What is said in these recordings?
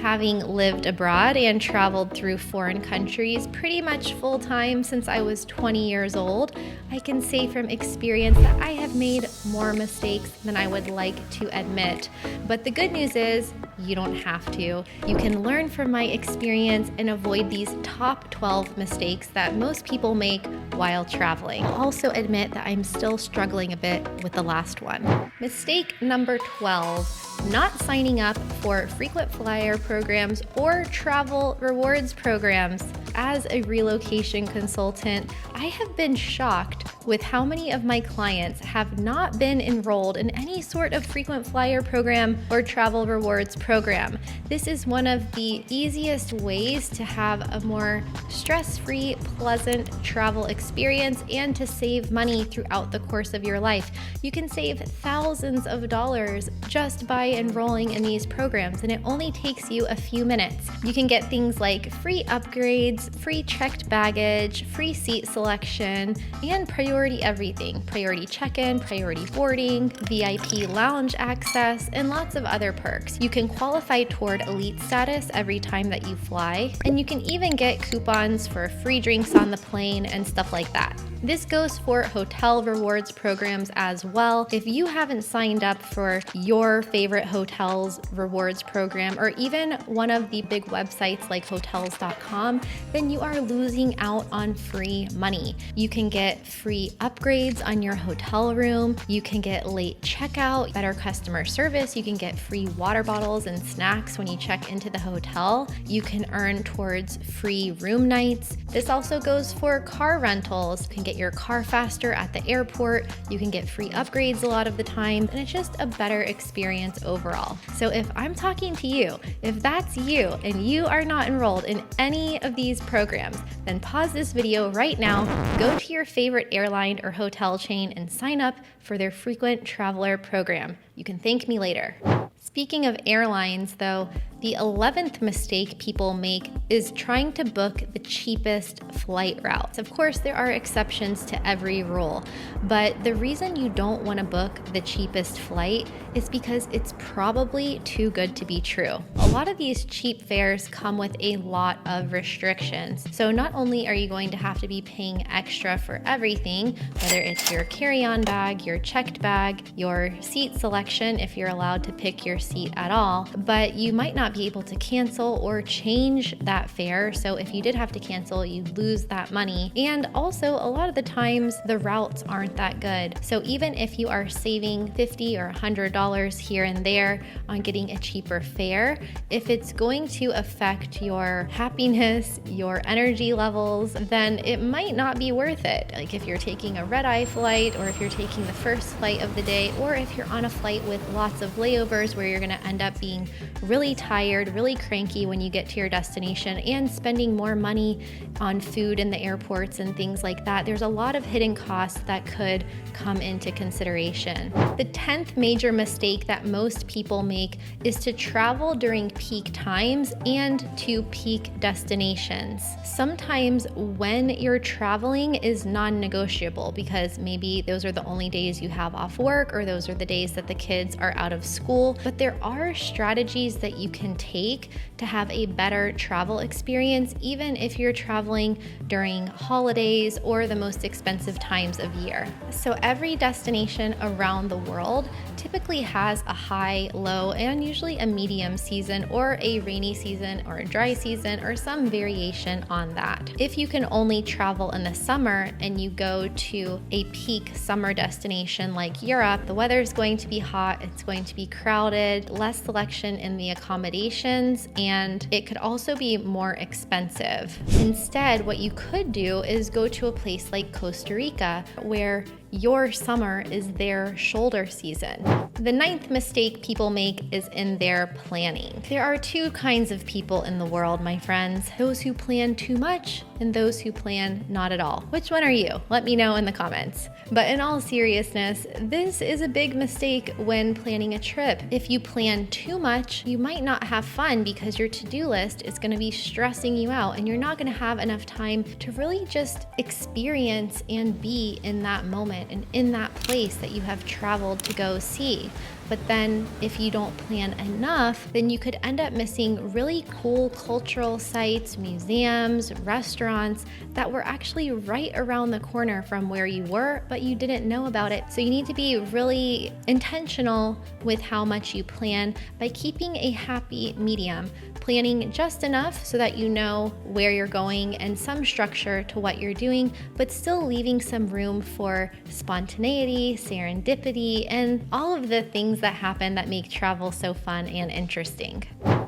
Having lived abroad and traveled through foreign countries pretty much full time since I was 20 years old, I can say from experience that I have made more mistakes than I would like to admit. But the good news is you don't have to. You can learn from my experience and avoid these top 12 mistakes that most people make while traveling. I'll also admit that I'm still struggling a bit with the last one. Mistake number 12, not signing up for frequent flyer programs or travel rewards programs. As a relocation consultant, I have been shocked with how many of my clients have not been enrolled in any sort of frequent flyer program or travel rewards program. This is one of the easiest ways to have a more stress-free, pleasant travel experience and to save money throughout the course of your life. You can save thousands of dollars just by enrolling in these programs, and it only takes you a few minutes. You can get things like free upgrades, free checked baggage, free seat selection, and priority everything. Priority check-in, priority boarding, VIP lounge access, and lots of other perks. You can qualify toward elite status every time that you fly, and you can even get coupons for free drinks on the plane and stuff like that. This goes for hotel rewards programs as well. If you haven't signed up for your favorite hotel's rewards program or even one of the big websites like hotels.com, then you are losing out on free money. You can get free upgrades on your hotel room. You can get late checkout, better customer service. You can get free water bottles and snacks when you check into the hotel. You can earn towards free room nights. This also goes for car rentals. You can get your car faster at the airport. You can get free upgrades a lot of the time, and it's just a better experience overall. So if I'm talking to you, if that's you and you are not enrolled in any of these programs, then pause this video right now, go to your favorite airline or hotel chain and sign up for their frequent traveler program. You can thank me later. Speaking of airlines though, the 11th mistake people make is trying to book the cheapest flight routes. Of course, there are exceptions to every rule, but the reason you don't want to book the cheapest flight is because it's probably too good to be true. A lot of these cheap fares come with a lot of restrictions. So not only are you going to have to be paying extra for everything, whether it's your carry-on bag, your checked bag, your seat selection, if you're allowed to pick your seat at all, but you might not be able to cancel or change that fare. So if you did have to cancel, you lose that money. And also a lot of the times the routes aren't that good. So even if you are saving $50 or $100 here and there on getting a cheaper fare, if it's going to affect your happiness, your energy levels, then it might not be worth it. Like if you're taking a red-eye flight, or if you're taking the first flight of the day, or if you're on a flight with lots of layovers where you're going to end up being really tired, really cranky when you get to your destination, and spending more money on food in the airports and things like that. There's a lot of hidden costs that could come into consideration. The 10th major mistake that most people make is to travel during peak times and to peak destinations. Sometimes when you're traveling is non-negotiable because maybe those are the only days you have off work, or those are the days that the kids are out of school, but there are strategies that you can take to have a better travel experience, even if you're traveling during holidays or the most expensive times of year. So every destination around the world typically has a high, low, and usually a medium season, or a rainy season, or a dry season, or some variation on that. If you can only travel in the summer and you go to a peak summer destination like Europe, the weather is going to be hot, it's going to be crowded, less selection in the accommodations, and it could also be more expensive. Instead, what you could do is go to a place like Costa Rica, where your summer is their shoulder season. The 9th mistake people make is in their planning. There are two kinds of people in the world, my friends. Those who plan too much and those who plan not at all. Which one are you? Let me know in the comments. But in all seriousness, this is a big mistake when planning a trip. If you plan too much, you might not have fun because your to-do list is going to be stressing you out, and you're not going to have enough time to really just experience and be in that moment and in that place that you have traveled to go see. But then if you don't plan enough, then you could end up missing really cool cultural sites, museums, restaurants that were actually right around the corner from where you were, but you didn't know about it. So you need to be really intentional with how much you plan by keeping a happy medium, planning just enough so that you know where you're going and some structure to what you're doing, but still leaving some room for spontaneity, serendipity, and all of the things that happen that make travel so fun and interesting.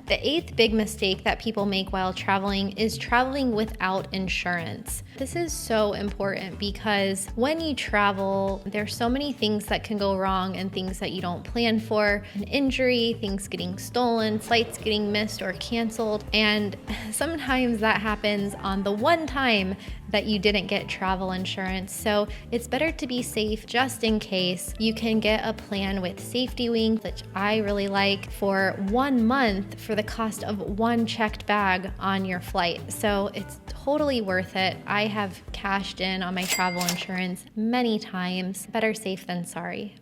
The 8th big mistake that people make while traveling is traveling without insurance. This is so important because when you travel, there's so many things that can go wrong and things that you don't plan for. An injury, things getting stolen, flights getting missed or canceled, and sometimes that happens on the one time that you didn't get travel insurance. So it's better to be safe just in case. You can get a plan with Safety Wing, which I really like, for 1 month for the cost of one checked bag on your flight. So it's totally worth it. I have cashed in on my travel insurance many times. Better safe than sorry.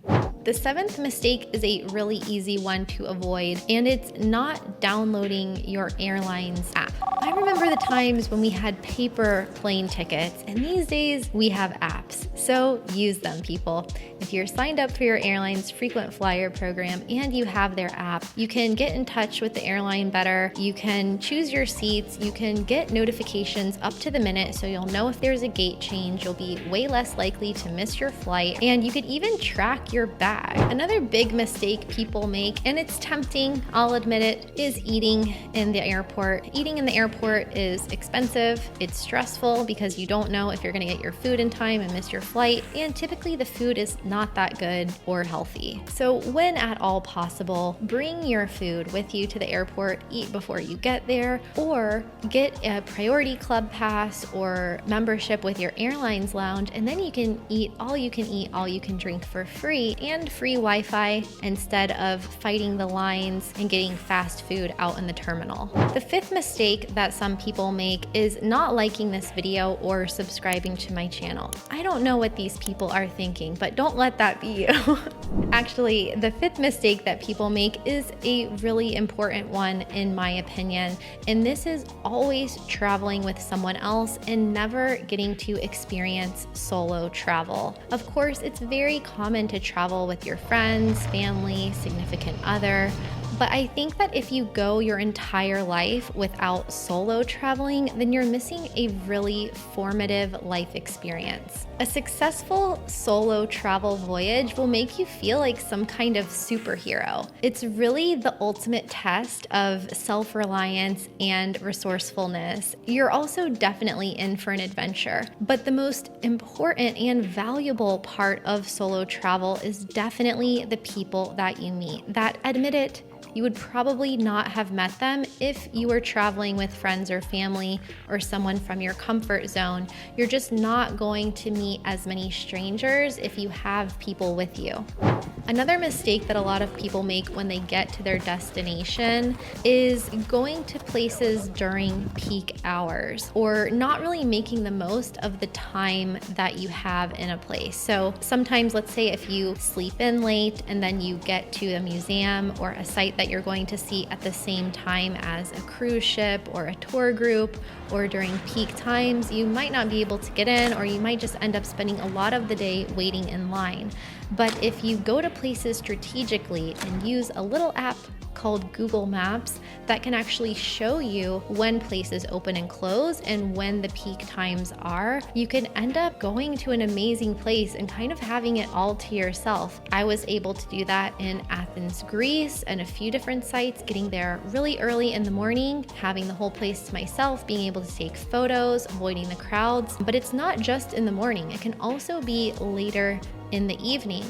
The 7th mistake is a really easy one to avoid, and it's not downloading your airline's app. I remember the times when we had paper plane tickets, and these days we have apps. So use them, people. If you're signed up for your airline's frequent flyer program and you have their app, you can get in touch with the airline better. You can choose your seats. You can get notifications up to the minute so you'll know if there's a gate change. You'll be way less likely to miss your flight, and you could even track your bag. Another big mistake people make, and it's tempting, I'll admit it, is eating in the airport. Eating in the airport is expensive, it's stressful because you don't know if you're gonna get your food in time and miss your flight, and typically the food is not that good or healthy. So when at all possible, bring your food with you to the airport, eat before you get there, or get a priority club pass or membership with your airline's lounge, and then you can eat, all you can drink for free, and free Wi-Fi instead of fighting the lines and getting fast food out in the terminal. The 5th mistake that some people make is not liking this video or subscribing to my channel. I don't know what these people are thinking, but don't let that be you. Actually, the 5th mistake that people make is a really important one in my opinion, and this is always traveling with someone else and never getting to experience solo travel. Of course, it's very common to travel with your friends, family, significant other, but I think that if you go your entire life without solo traveling, then you're missing a really formative life experience. A successful solo travel voyage will make you feel like some kind of superhero. It's really the ultimate test of self-reliance and resourcefulness. You're also definitely in for an adventure, but the most important and valuable part of solo travel is definitely the people that you meet. That, admit it, you would probably not have met them if you were traveling with friends or family or someone from your comfort zone. You're just not going to meet as many strangers if you have people with you. Another mistake that a lot of people make when they get to their destination is going to places during peak hours or not really making the most of the time that you have in a place. So sometimes, let's say if you sleep in late and then you get to a museum or a site that you're going to see at the same time as a cruise ship or a tour group, or during peak times, you might not be able to get in, or you might just end up spending a lot of the day waiting in line. But if you go to places strategically and use a little app called Google Maps that can actually show you when places open and close and when the peak times are, you can end up going to an amazing place and kind of having it all to yourself. I was able to do that in Athens, Greece, and a few different sites, getting there really early in the morning, having the whole place to myself, being able to take photos, avoiding the crowds. But it's not just in the morning, it can also be later in the evening.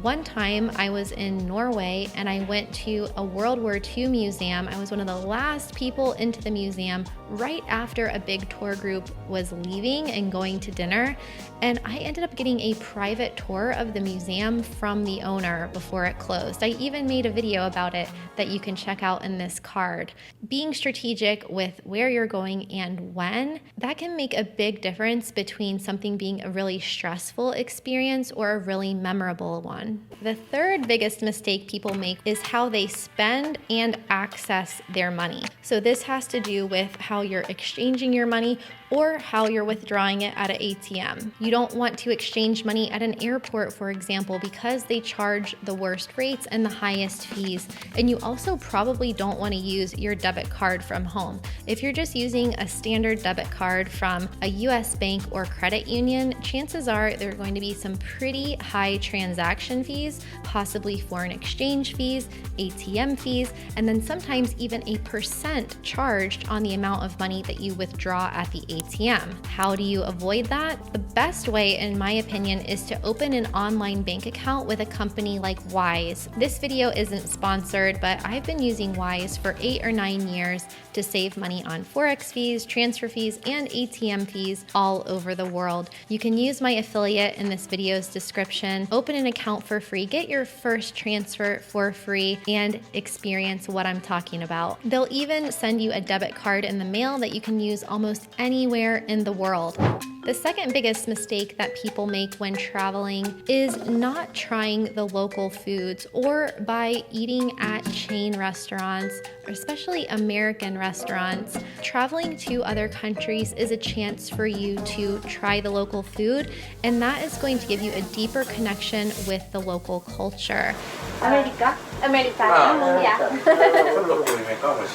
One time I was in Norway and I went to a World War II museum. I was one of the last people into the museum right after a big tour group was leaving and going to dinner. And I ended up getting a private tour of the museum from the owner before it closed. I even made a video about it that you can check out in this card. Being strategic with where you're going and when, that can make a big difference between something being a really stressful experience or a really memorable one. The third biggest mistake people make is how they spend and access their money. So this has to do with how you're exchanging your money or how you're withdrawing it at an ATM. You don't want to exchange money at an airport, for example, because they charge the worst rates and the highest fees. And you also probably don't want to use your debit card from home. If you're just using a standard debit card from a US bank or credit union, chances are there are going to be some pretty high transaction fees, possibly foreign exchange fees, ATM fees, and then sometimes even a percent charged on the amount of money that you withdraw at the ATM. How do you avoid that? The best way, in my opinion, is to open an online bank account with a company like Wise. This video isn't sponsored, but I've been using Wise for 8 or 9 years to save money on Forex fees, transfer fees, and ATM fees all over the world. You can use my affiliate in this video's description, open an account for free, get your first transfer for free, and experience what I'm talking about. They'll even send you a debit card in the mail that you can use almost anywhere in the world. The second biggest mistake that people make when traveling is not trying the local foods or by eating at chain restaurants, especially American restaurants. Traveling to other countries is a chance for you to try the local food, and that is going to give you a deeper connection with the local culture. America? Yeah.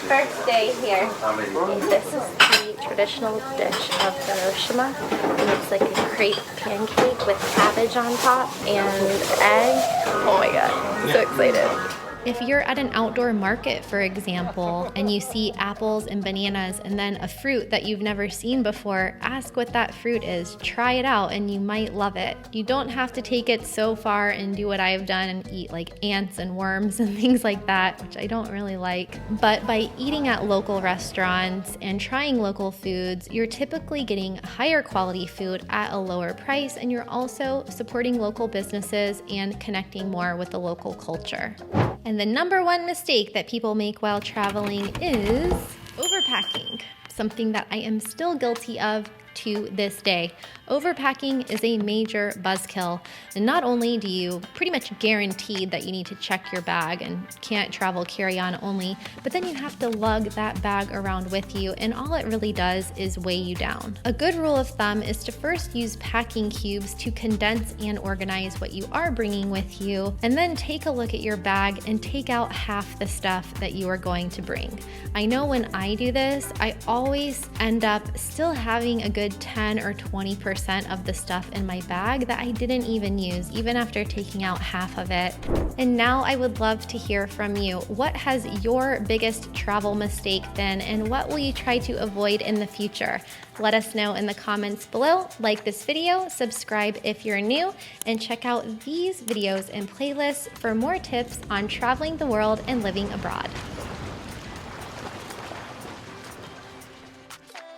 First day here. This is the traditional dish of Hiroshima, and it's like a crepe pancake with cabbage on top and egg. Oh my god, I'm so excited. If you're at an outdoor market, for example, and you see apples and bananas and then a fruit that you've never seen before, ask what that fruit is. Try it out and you might love it. You don't have to take it so far and do what I've done and eat like ants and worms and things like that, which I don't really like. But by eating at local restaurants and trying local foods, you're typically getting higher quality food at a lower price, and you're also supporting local businesses and connecting more with the local culture. And the number one mistake that people make while traveling is overpacking, something that I am still guilty of to this day. Overpacking is a major buzzkill, and not only do you pretty much guaranteed that you need to check your bag and can't travel carry-on only, but then you have to lug that bag around with you, and all it really does is weigh you down. A good rule of thumb is to first use packing cubes to condense and organize what you are bringing with you, and then take a look at your bag and take out half the stuff that you are going to bring. I know when I do this, I always end up still having a good 10 or 20% of the stuff in my bag that I didn't even use, even after taking out half of it. And now I would love to hear from you. What has your biggest travel mistake been, and what will you try to avoid in the future? Let us know in the comments below. Like this video, subscribe if you're new, and check out these videos and playlists for more tips on traveling the world and living abroad.